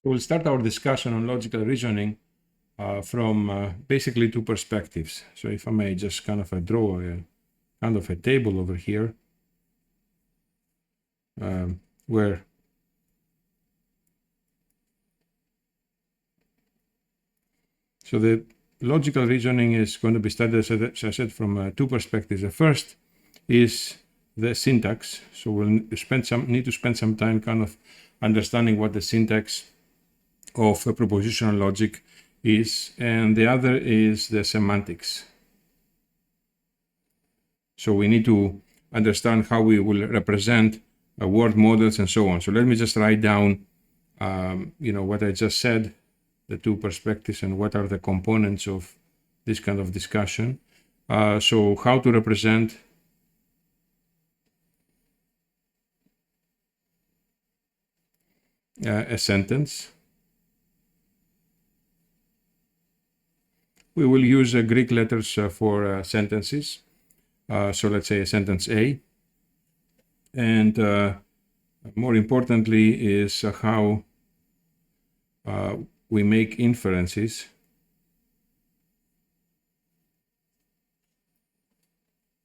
We'll start our discussion on logical reasoning from basically two perspectives. So if I may just kind of draw a kind of a table over here where so the logical reasoning is going to be studied, as I said, from two perspectives. The first is the syntax. So we'll need to spend some time kind of understanding what the syntax of a propositional logic is, and the other is the semantics. So we need to understand how we will represent word models and so on. So let me just write down, what I just said, the two perspectives, and what are the components of this kind of discussion. So how to represent a sentence. We will use Greek letters for sentences. So let's say a sentence A. And more importantly is how we make inferences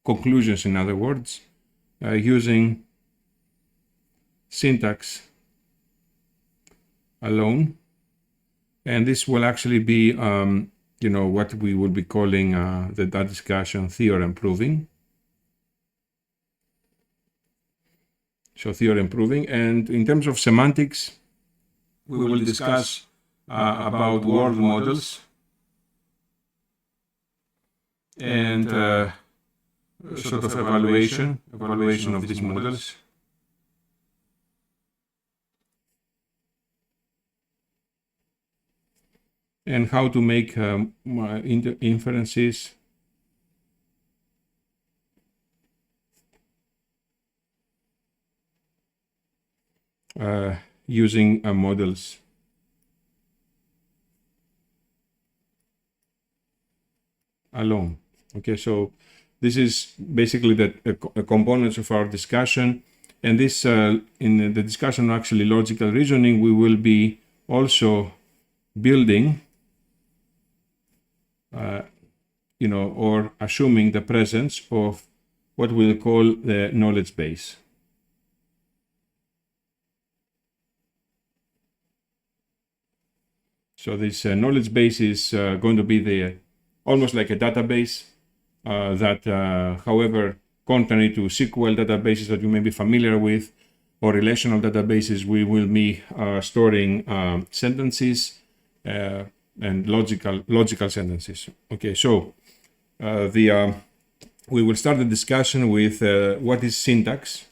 conclusions, in other words, using syntax alone. And this will actually be what we will be calling that discussion theorem proving. So theorem proving. And in terms of semantics, we will discuss about word models and sort of evaluation of these models. And how to make inferences using models. Alone. Okay, so this is basically the components of our discussion. And this, in the discussion on actually logical reasoning, we will be also building or assuming the presence of what we'll call the knowledge base. So this knowledge base is going to be almost like a database that, however, contrary to SQL databases that you may be familiar with, or relational databases, we will be storing sentences and logical sentences. Okay, so we will start the discussion with what is syntax.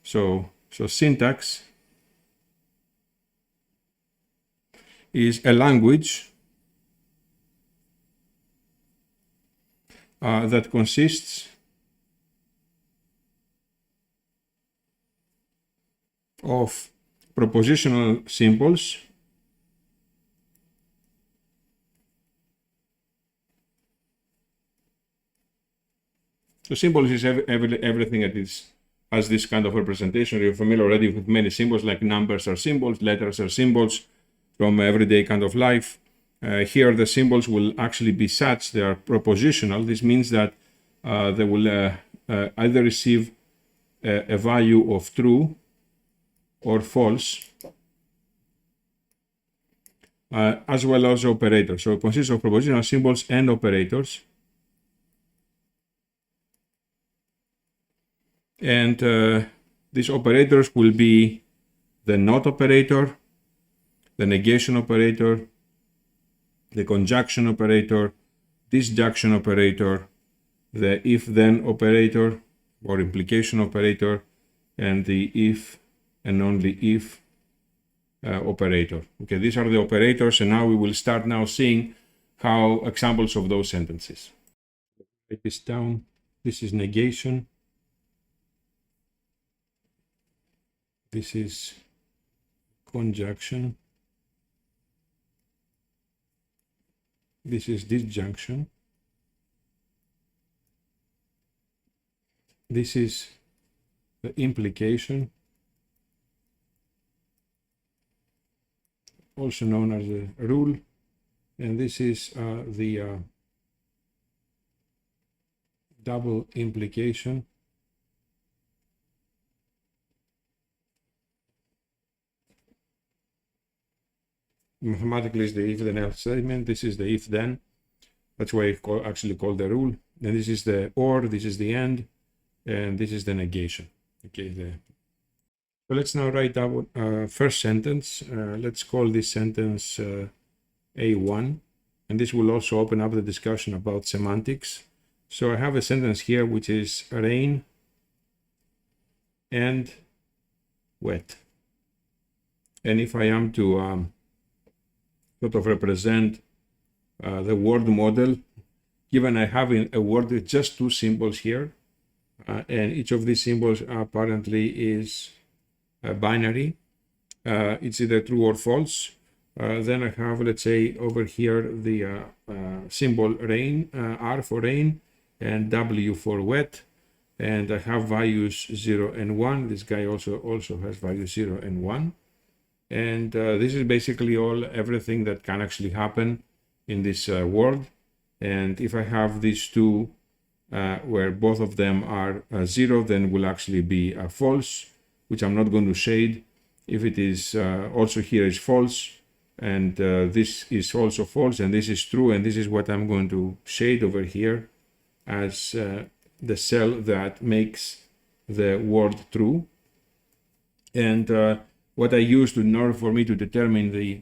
So syntax is a language that consists of propositional symbols So symbols is everything that has this kind of representation. You're familiar already with many symbols, like numbers are symbols, letters are symbols from everyday kind of life. Here the symbols will actually be such, they are propositional. This means that they will either receive a value of true or false, as well as operators. So it consists of propositional symbols and operators. And these operators will be the not operator, the negation operator, the conjunction operator, disjunction operator, the if-then operator or implication operator, and the if and only if operator. Okay, these are the operators, and now we will start now seeing how examples of those sentences. Write this down. This is negation. This is conjunction. This is disjunction. This is the implication. also known as a rule, and this is the double implication. Mathematically, is the if-then else statement. This is the if-then. That's why I actually call the rule. And this is the or, this is the end, and this is the negation. Okay. So let's now write our first sentence. Let's call this sentence A1, and this will also open up the discussion about semantics. So I have a sentence here which is rain and wet. And if I am to sort of represent the word model, given I have a word with just two symbols here, and each of these symbols apparently is binary, it's either true or false. Then I have, let's say, over here the symbol rain, R for rain, and W for wet, and I have values 0 and 1. This guy also has values 0 and 1, and this is basically everything that can actually happen in this world. And if I have these two where both of them are 0, then will actually be false, which I'm not going to shade. If it is also here is false, and this is also false, and this is true, and this is what I'm going to shade over here as the cell that makes the word true. And what I used in order for me to determine the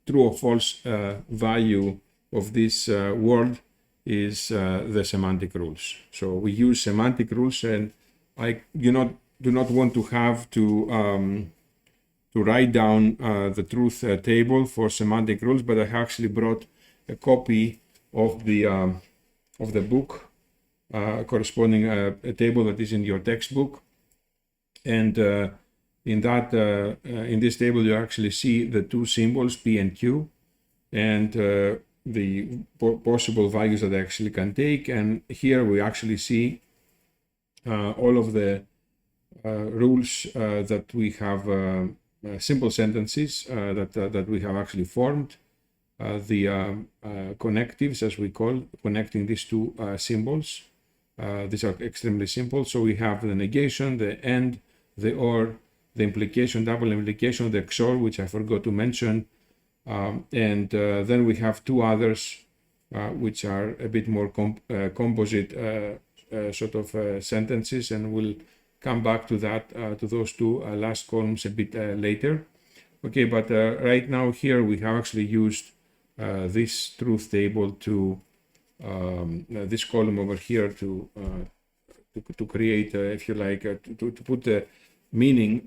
true or false value of this word is the semantic rules. So we use semantic rules, and I do not want to have to write down the truth table for semantic rules, but I actually brought a copy of the book corresponding a table that is in your textbook, and in this table you actually see the two symbols P and Q, and the possible values that they actually can take. And here we actually see all of the rules that we have, simple sentences that we have actually formed, the connectives, as we call, connecting these two symbols. These are extremely simple. So we have the negation, the and, the or, the implication, double implication, the XOR, which I forgot to mention, and then we have two others which are a bit more composite sort of sentences, and we'll come back to that, to those two last columns a bit later. Okay, but right now here we have actually used this truth table to this column over here to create, if you like, to put the meaning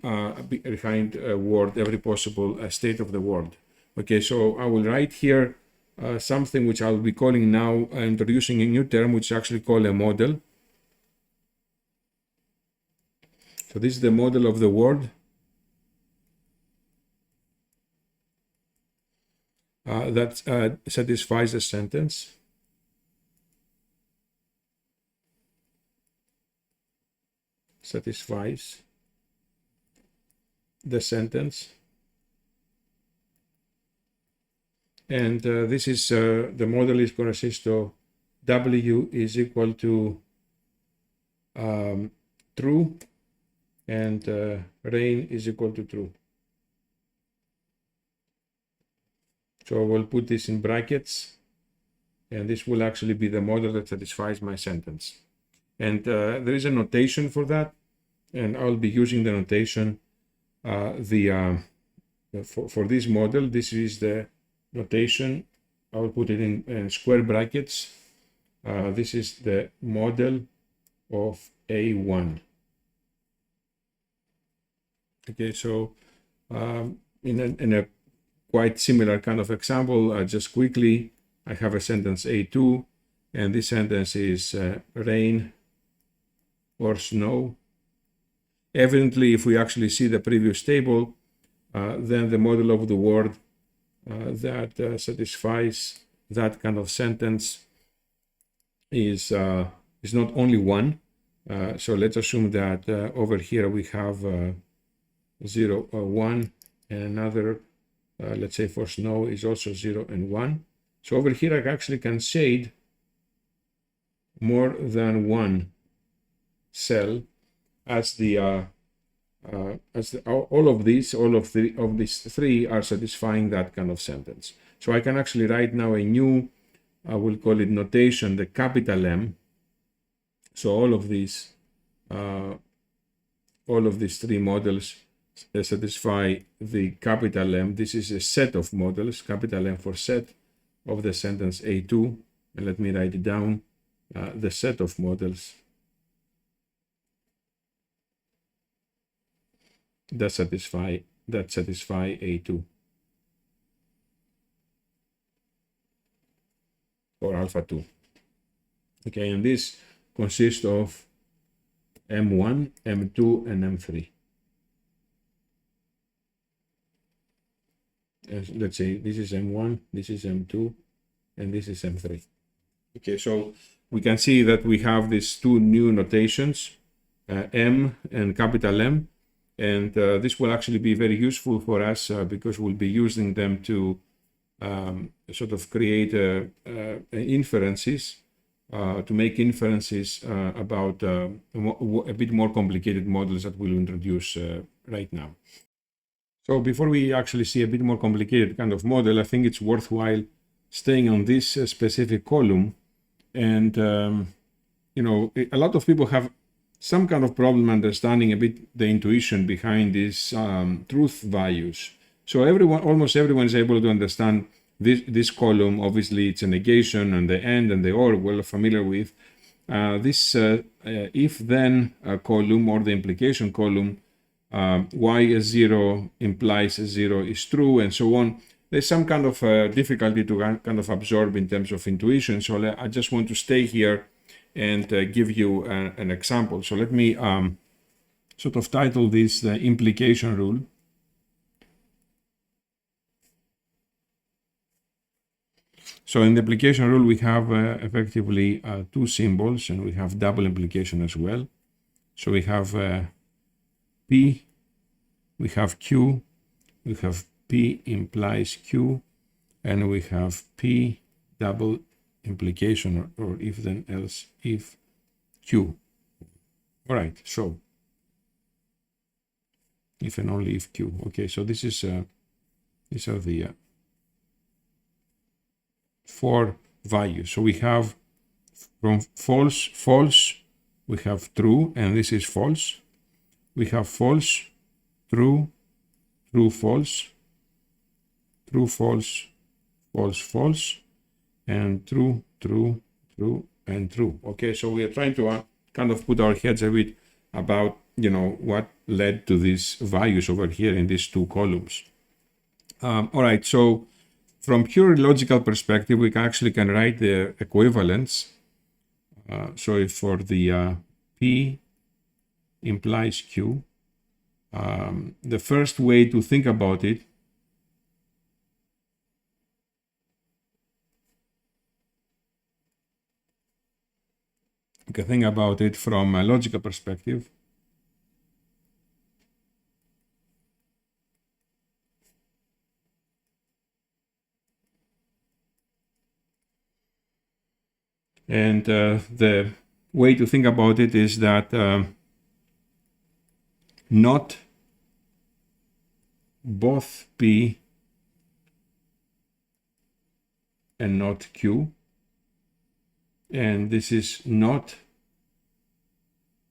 behind a word, every possible state of the word. Okay, so I will write here something which I'll be calling now, introducing a new term which is actually called a model. So this is the model of the word. That satisfies the sentence. Satisfies the sentence. And this is the model is going to consist of W is equal to true, and rain is equal to true. So we'll put this in brackets, and this will actually be the model that satisfies my sentence. And there is a notation for that, and I'll be using the notation for this model. This is the notation. I will put it in square brackets. This is the model of A1. Okay, so in a quite similar kind of example, just quickly, I have a sentence A2, and this sentence is rain or snow. Evidently, if we actually see the previous table, then the model of the word that satisfies that kind of sentence is not only one. So let's assume that over here we have 0 or 1 and another let's say for snow, is also 0 and 1. So over here, I actually can shade more than one cell as all of these three are satisfying that kind of sentence. So I can actually write now a new, I will call it notation, the capital M. So all of these three models satisfy the capital M. This is a set of models, capital M for set of the sentence A2. And let me write it down, the set of models that satisfy A2 or alpha 2. Okay, and this consists of M1, M2, and M3. Let's say this is M1, this is M2, and this is M3. Okay, so we can see that we have these two new notations, M and capital M, and this will actually be very useful for us because we'll be using them to sort of create inferences, to make inferences about a bit more complicated models that we'll introduce right now. So before we actually see a bit more complicated kind of model, I think it's worthwhile staying on this specific column. And, you know, a lot of people have some kind of problem understanding a bit the intuition behind these truth values. So almost everyone is able to understand this column. Obviously, it's a negation and the and the or we're familiar with. This if-then column or the implication column, y is 0 implies 0 is true, and so on. There's some kind of difficulty to kind of absorb in terms of intuition. So I just want to stay here and give you an example. So let me sort of title this the implication rule. So in the implication rule, we have effectively two symbols, and we have double implication as well. So we have P, we have Q, we have P implies Q, and we have P double implication or if then else if Q. All right, so if and only if Q. Okay, so this is these are the four values. So we have from false, false, we have true, and this is false. We have false, true, true, false, true, false, false, false, and true, true, true, and true. Okay, so we are trying to kind of put our heads a bit about, you know, what led to these values over here in these two columns. All right, so from pure logical perspective, we actually can write the equivalence. So if for the P implies Q, the first way to think about it you can think about it from a logical perspective. And the way to think about it is that not both P and not Q, and this is not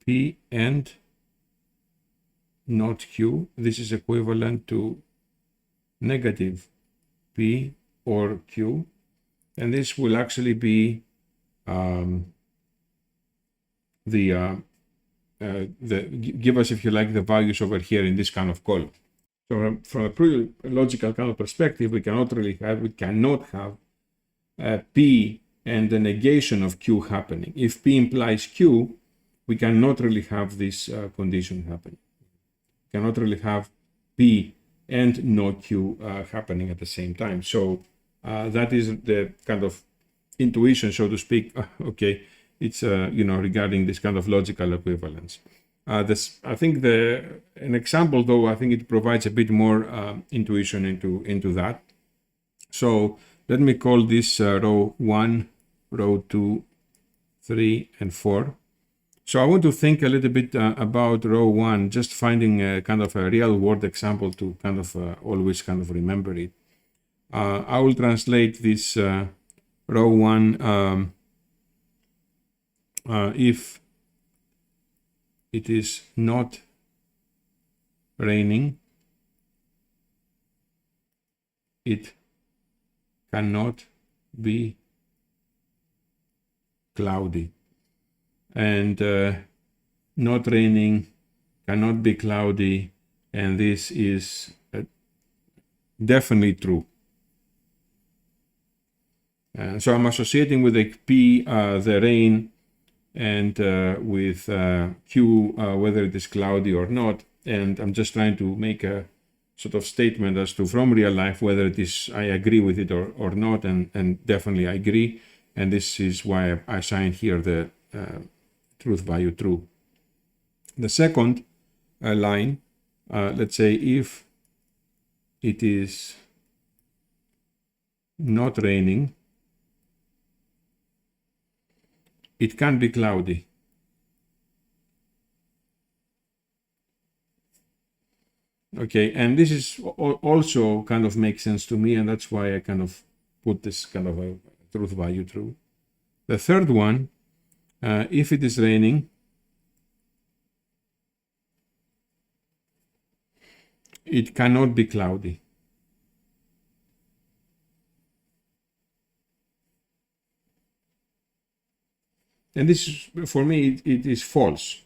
P and not Q. This is equivalent to negative P or Q, and this will actually be give us, if you like, the values over here in this kind of column. So from a pure logical kind of perspective, we cannot have P and the negation of Q happening. If P implies Q, we cannot really have this condition happening. We cannot really have P and no Q happening at the same time. So that is the kind of intuition, so to speak. Okay, it's regarding this kind of logical equivalence. I think an example, though, I think it provides a bit more intuition into that. So let me call this row 1, row 2, 3, and 4. So I want to think a little bit about row 1, just finding a kind of a real world example to kind of always kind of remember it. I will translate this row 1 if it is not raining, it cannot be cloudy. And not raining cannot be cloudy, and this is definitely true. So I'm associating with the P the rain, and with Q whether it is cloudy or not, and I'm just trying to make a sort of statement as to from real life whether it is I agree with it or not, and definitely I agree, and this is why I assign here the truth value true. The second line, let's say if it is not raining, it can be cloudy. Okay, and this is also kind of makes sense to me, and that's why I kind of put this kind of a truth value true. The third one, if it is raining, it cannot be cloudy. And this, for me, it is false.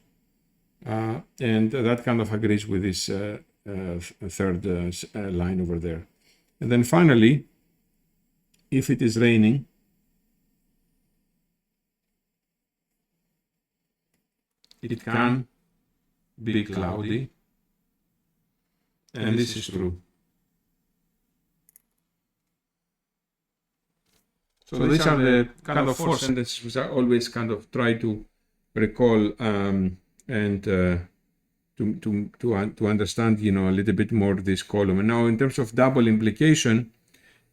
And that kind of agrees with this third line over there. And then finally, if it is raining, it can be cloudy. And this is true. So these are the kind of four sentences which I always kind of try to recall and to understand, you know, a little bit more this column. And now in terms of double implication,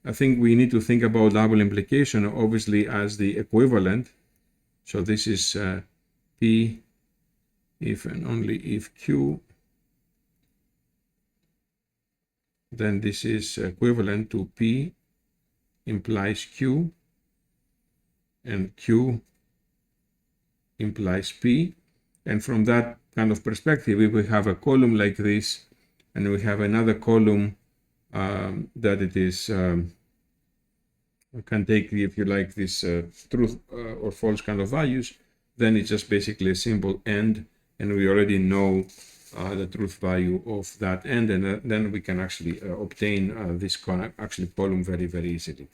I think we need to think about double implication obviously as the equivalent. So this is P if and only if Q, then this is equivalent to P implies Q, and Q implies P. And from that kind of perspective, if we have a column like this, and we have another column that it is, we can take, if you like, this truth or false kind of values, then it's just basically a simple AND, and we already know the truth value of that AND, and then we can actually obtain this column very, very easily.